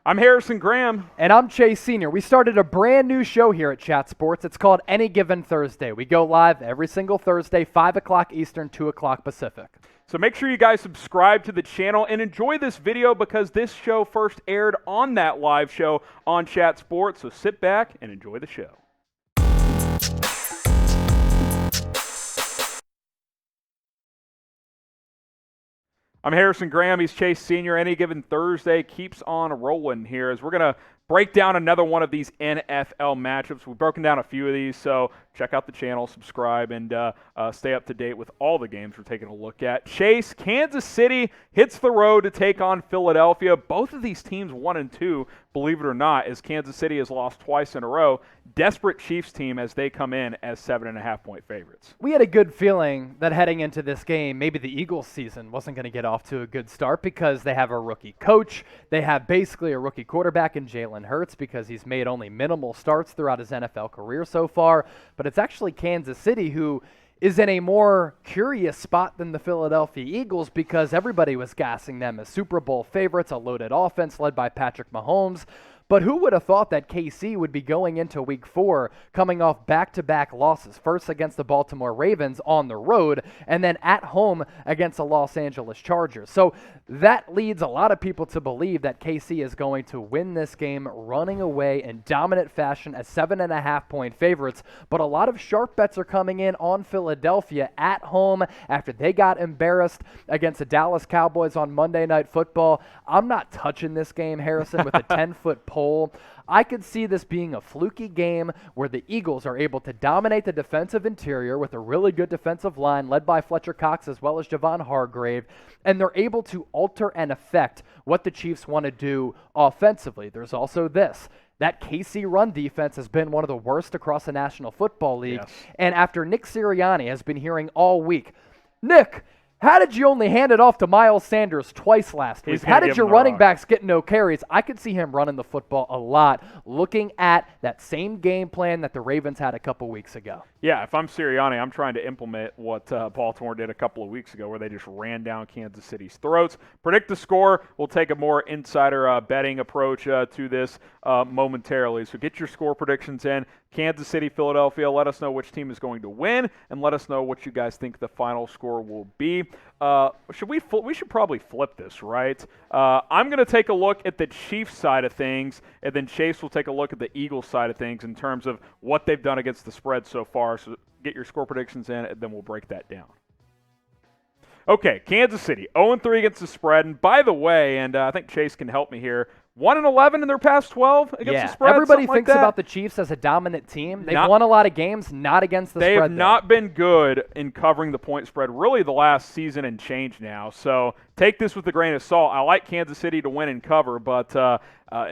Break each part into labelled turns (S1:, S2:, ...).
S1: I'm Harrison Graham.
S2: And I'm Chase Sr. We started a brand new show here at Chat Sports. It's called Any Given Thursday. We go live every single Thursday, 5 o'clock Eastern, 2 o'clock Pacific.
S1: So make sure you guys subscribe to the channel and enjoy this video because this show first aired on that live show on Chat Sports. So sit back and enjoy the show. I'm Harrison Graham. He's Chase Sr. Any Given Thursday keeps on rolling here as we're going to break down another one of these NFL matchups. We've broken down a few of these, so check out the channel, subscribe, and stay up to date with all the games we're taking a look at. Chase, Kansas City hits the road to take on Philadelphia. Both of these teams 1-2, believe it or not, as Kansas City has lost twice in a row. Desperate Chiefs team as they come in as 7.5-point favorites.
S2: We had a good feeling that heading into this game, maybe the Eagles season wasn't going to get off to a good start because they have a rookie coach. They have basically a rookie quarterback in Jalen Hurts because he's made only minimal starts throughout his NFL career so far. But it's actually Kansas City who is in a more curious spot than the Philadelphia Eagles because everybody was gassing them as Super Bowl favorites, a loaded offense led by Patrick Mahomes. But who would have thought that KC would be going into Week 4 coming off back-to-back losses, first against the Baltimore Ravens on the road and then at home against the Los Angeles Chargers. So that leads a lot of people to believe that KC is going to win this game running away in dominant fashion as 7.5-point favorites. But a lot of sharp bets are coming in on Philadelphia at home after they got embarrassed against the Dallas Cowboys on Monday Night Football. I'm not touching this game, Harrison, with a 10-foot pole. I could see this being a fluky game where the Eagles are able to dominate the defensive interior with a really good defensive line led by Fletcher Cox as well as Javon Hargrave, and they're able to alter and affect what the Chiefs want to do offensively. There's also this. That KC run defense has been one of the worst across the National Football League,
S1: Yes.
S2: And after Nick Sirianni has been hearing all week, Nick, how did you only hand it off to Miles Sanders twice last week? How did your running backs get no carries? I could see him running the football a lot, looking at that same game plan that the Ravens had a couple weeks ago.
S1: Yeah, if I'm Sirianni, I'm trying to implement what Baltimore did a couple of weeks ago where they just ran down Kansas City's throats. Predict the score. We'll take a more insider betting approach to this momentarily. So get your score predictions in. Kansas City, Philadelphia. Let us know which team is going to win, and let us know what you guys think the final score will be. We should probably flip this, right? I'm going to take a look at the Chiefs side of things, and then Chase will take a look at the Eagles side of things in terms of what they've done against the spread so far. So get your score predictions in, and then we'll break that down. Okay, Kansas City, 0-3 against the spread. And by the way, and I think Chase can help me here, 1-11 in their past 12 against the spread.
S2: Everybody thinks about the Chiefs as a dominant team. They've won a lot of games, not against the spread.
S1: They have not been good in covering the point spread really the last season and change now. So take this with a grain of salt. I like Kansas City to win and cover, but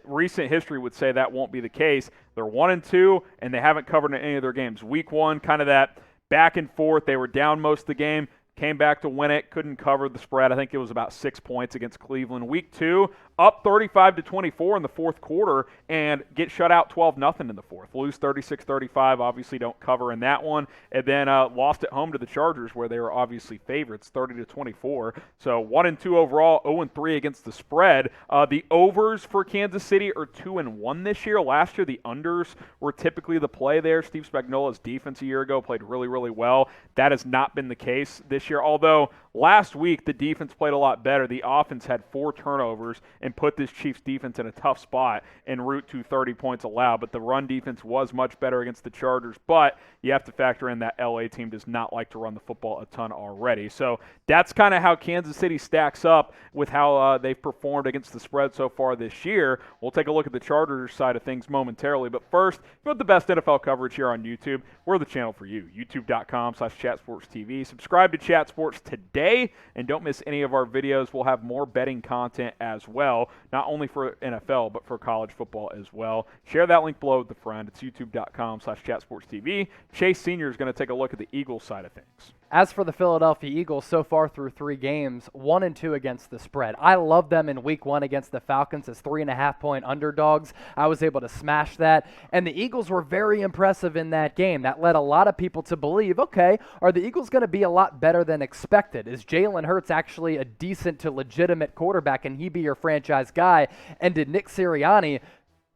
S1: recent history would say that won't be the case. They're 1-2, and they haven't covered in any of their games. Week 1, kind of that back and forth. They were down most of the game. Came back to win it, couldn't cover the spread. I think it was about 6 points against Cleveland. Week 2, up 35-24 in the fourth quarter and get shut out 12-0 in the fourth. Lose 36-35, obviously don't cover in that one. And then lost at home to the Chargers where they were obviously favorites, 30-24. So 1-2 overall, 0-3 against the spread. The overs for Kansas City are 2-1 this year. Last year, the unders were typically the play there. Steve Spagnuolo's defense a year ago played really, really well. That has not been the case this year, although last week the defense played a lot better. The offense had 4 turnovers and put this Chiefs defense in a tough spot en route to 30 points allowed, but the run defense was much better against the Chargers, but you have to factor in that LA team does not like to run the football a ton already. So that's kind of how Kansas City stacks up with how they've performed against the spread so far this year. We'll take a look at the Chargers side of things momentarily, but first, if you want the best NFL coverage here on YouTube, we're the channel for you. YouTube.com/ChatSportsTV. Subscribe to Chat Sports today, and don't miss any of our videos. We'll have more betting content as well, not only for NFL, but for college football as well. Share that link below with a friend. It's youtube.com/ChatSportsTV. Chase Sr. is going to take a look at the Eagles side of things.
S2: As for the Philadelphia Eagles, so far through 3 games, 1-2 against the spread. I love them in week 1 against the Falcons as 3.5-point underdogs. I was able to smash that, and the Eagles were very impressive in that game. That led a lot of people to believe, okay, are the Eagles going to be a lot better than expected? Is Jalen Hurts actually a decent to legitimate quarterback? Can he be your franchise guy? And did Nick Sirianni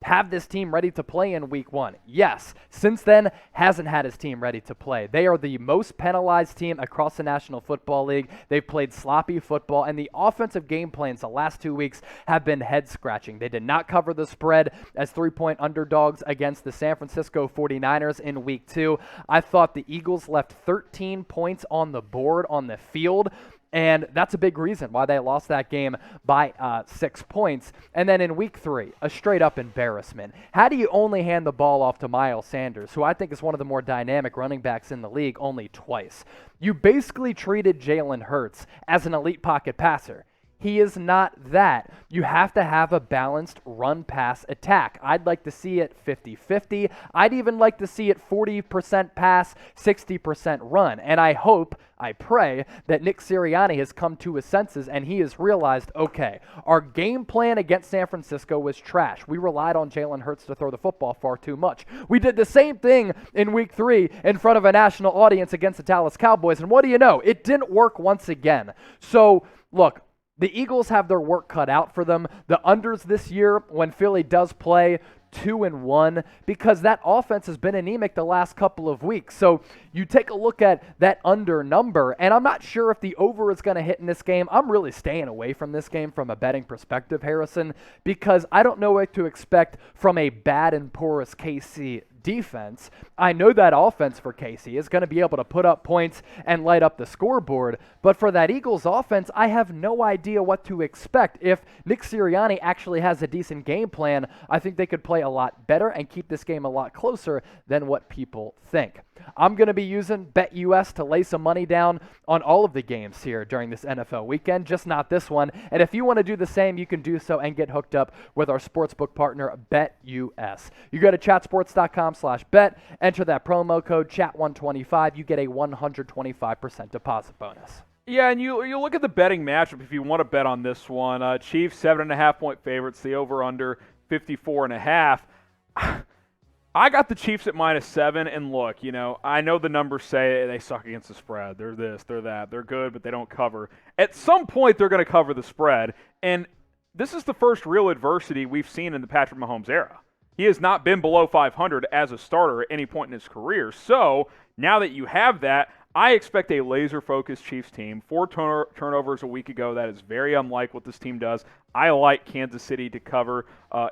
S2: have this team ready to play in week 1? Yes. Since then, hasn't had his team ready to play. They are the most penalized team across the National Football League. They've played sloppy football, and the offensive game plans the last 2 weeks have been head-scratching. They did not cover the spread as 3-point underdogs against the San Francisco 49ers in week 2. I thought the Eagles left 13 points on the board on the field, and that's a big reason why they lost that game by 6 points. And then in week 3, a straight-up embarrassment. How do you only hand the ball off to Miles Sanders, who I think is one of the more dynamic running backs in the league, only twice? You basically treated Jalen Hurts as an elite pocket passer. He is not that. You have to have a balanced run-pass attack. I'd like to see it 50-50. I'd even like to see it 40% pass, 60% run. And I hope, I pray, that Nick Sirianni has come to his senses and he has realized, okay, our game plan against San Francisco was trash. We relied on Jalen Hurts to throw the football far too much. We did the same thing in week 3 in front of a national audience against the Dallas Cowboys. And what do you know? It didn't work once again. So, look, the Eagles have their work cut out for them. The unders this year, when Philly does play, 2-1, because that offense has been anemic the last couple of weeks. So you take a look at that under number, and I'm not sure if the over is going to hit in this game. I'm really staying away from this game from a betting perspective, Harrison, because I don't know what to expect from a bad and porous KC defense. I know that offense for KC is going to be able to put up points and light up the scoreboard, but for that Eagles offense, I have no idea what to expect. If Nick Sirianni actually has a decent game plan, I think they could play a lot better and keep this game a lot closer than what people think. I'm going to be using BetUS to lay some money down on all of the games here during this NFL weekend, just not this one. And if you want to do the same, you can do so and get hooked up with our sportsbook partner, BetUS. You go to chatsports.com/bet, enter that promo code CHAT125, you get a 125% deposit bonus.
S1: Yeah, and you look at the betting matchup if you want to bet on this one. Chiefs 7.5-point favorites, the over/under 54.5. I got the Chiefs at -7, and look, I know the numbers say they suck against the spread. They're this, they're that. They're good, but they don't cover. At some point, they're going to cover the spread, and this is the first real adversity we've seen in the Patrick Mahomes era. He has not been below 500 as a starter at any point in his career. So now that you have that, I expect a laser-focused Chiefs team. 4 turnovers a week ago. That is very unlike what this team does. I like Kansas City to cover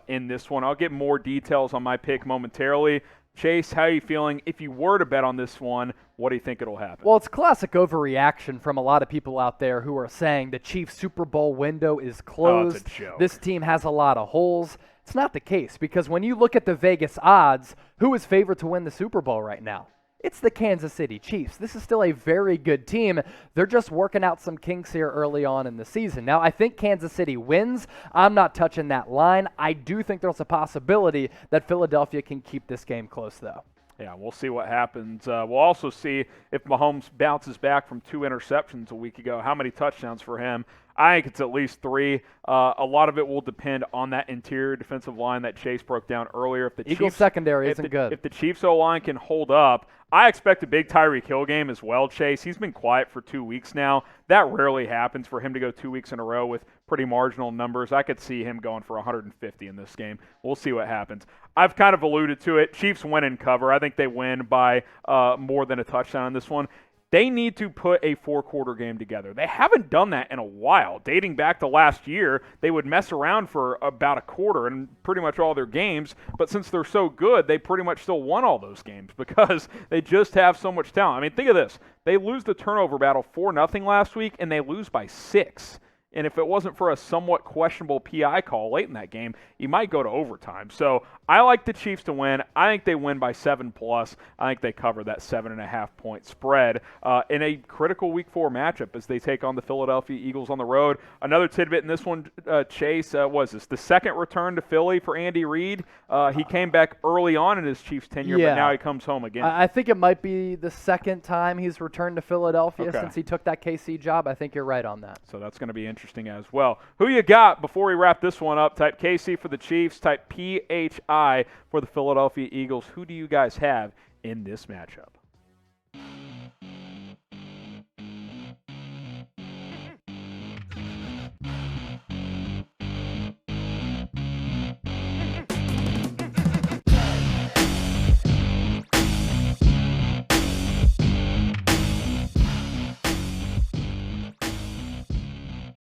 S1: in this one. I'll get more details on my pick momentarily. Chase, how are you feeling? If you were to bet on this one, what do you think it'll happen?
S2: Well, it's classic overreaction from a lot of people out there who are saying the Chiefs Super Bowl window is closed.
S1: It's a joke.
S2: This team has a lot of holes. It's not the case, because when you look at the Vegas odds, who is favored to win the Super Bowl right now? It's the Kansas City Chiefs. This is still a very good team. They're just working out some kinks here early on in the season. Now, I think Kansas City wins. I'm not touching that line. I do think there's a possibility that Philadelphia can keep this game close, though.
S1: Yeah, we'll see what happens. We'll also see if Mahomes bounces back from 2 interceptions a week ago. How many touchdowns for him? I think it's at least 3. A lot of it will depend on that interior defensive line that Chase broke down earlier. If the
S2: Eagles secondary isn't good.
S1: If the Chiefs O-line can hold up, I expect a big Tyreek Hill game as well, Chase. He's been quiet for 2 weeks now. That rarely happens for him to go 2 weeks in a row with pretty marginal numbers. I could see him going for 150 in this game. We'll see what happens. I've kind of alluded to it. Chiefs win and cover. I think they win by more than a touchdown in this one. They need to put a 4-quarter game together. They haven't done that in a while. Dating back to last year, they would mess around for about a quarter in pretty much all their games, but since they're so good, they pretty much still won all those games because they just have so much talent. I mean, think of this. They lose the turnover battle 4-0 last week, and they lose by 6. And if it wasn't for a somewhat questionable PI call late in that game, you might go to overtime. So I like the Chiefs to win. I think they win by 7+. I think they cover that 7.5-point spread in a critical Week 4 matchup as they take on the Philadelphia Eagles on the road. Another tidbit in this one, Chase, was this the second return to Philly for Andy Reid? He came back early on in his Chiefs tenure, but now he comes home again.
S2: I think it might be the second time he's returned to Philadelphia since he took that KC job. I think you're right on that.
S1: So that's going to be interesting as well. Who you got before we wrap this one up? Type KC for the Chiefs, type PHI for the Philadelphia Eagles. Who do you guys have in this matchup?